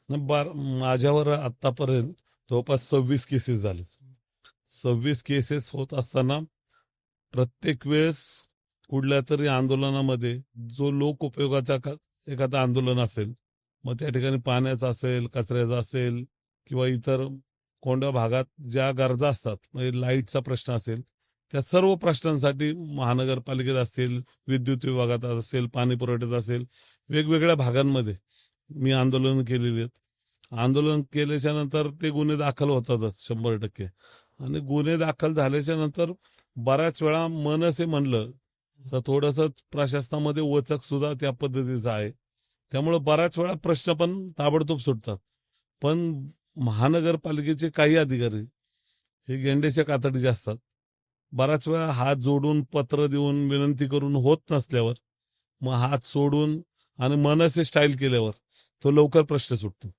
माझ्यावर आतापर्यंत जवळपास 26 केसेस झाले. 26 केसेस होत असताना प्रत्येक वेळेस कुठल्या तरी आंदोलनामध्ये जो लोक उपयोगाचा एखादं आंदोलन असेल, मग त्या ठिकाणी पाण्याचं असेल, कचऱ्याचं असेल किंवा इतर कोंड्या भागात ज्या गरजा असतात, म्हणजे लाईटचा प्रश्न असेल, त्या सर्व प्रश्नांसाठी महानगरपालिकेत असेल, विद्युत विभागात असेल, पाणी पुरवठ्यात असेल, वेगवेगळ्या भागांमध्ये मी आंदोलन केलेली आहेत. आंदोलन केल्याच्या नंतर ते गुन्हे दाखल होतातच 100%. आणि गुन्हे दाखल झाल्याच्या नंतर बऱ्याच वेळा मन असे म्हणलं तर थोडंसं प्रशासनामध्ये वचक सुद्धा त्या पद्धतीचं आहे. त्यामुळे बऱ्याच वेळा प्रश्न पण ताबडतोब सुटतात. पण महानगरपालिकेचे काही अधिकारी हे गेंड्याच्या कातडीचे असतात. बऱ्याच वेळा हात जोडून, पत्र देऊन, विनंती करून होत नसल्यावर मग हात सोडून आणि मनसे स्टाईल केल्यावर तो लवकर प्रश्न सुटतो.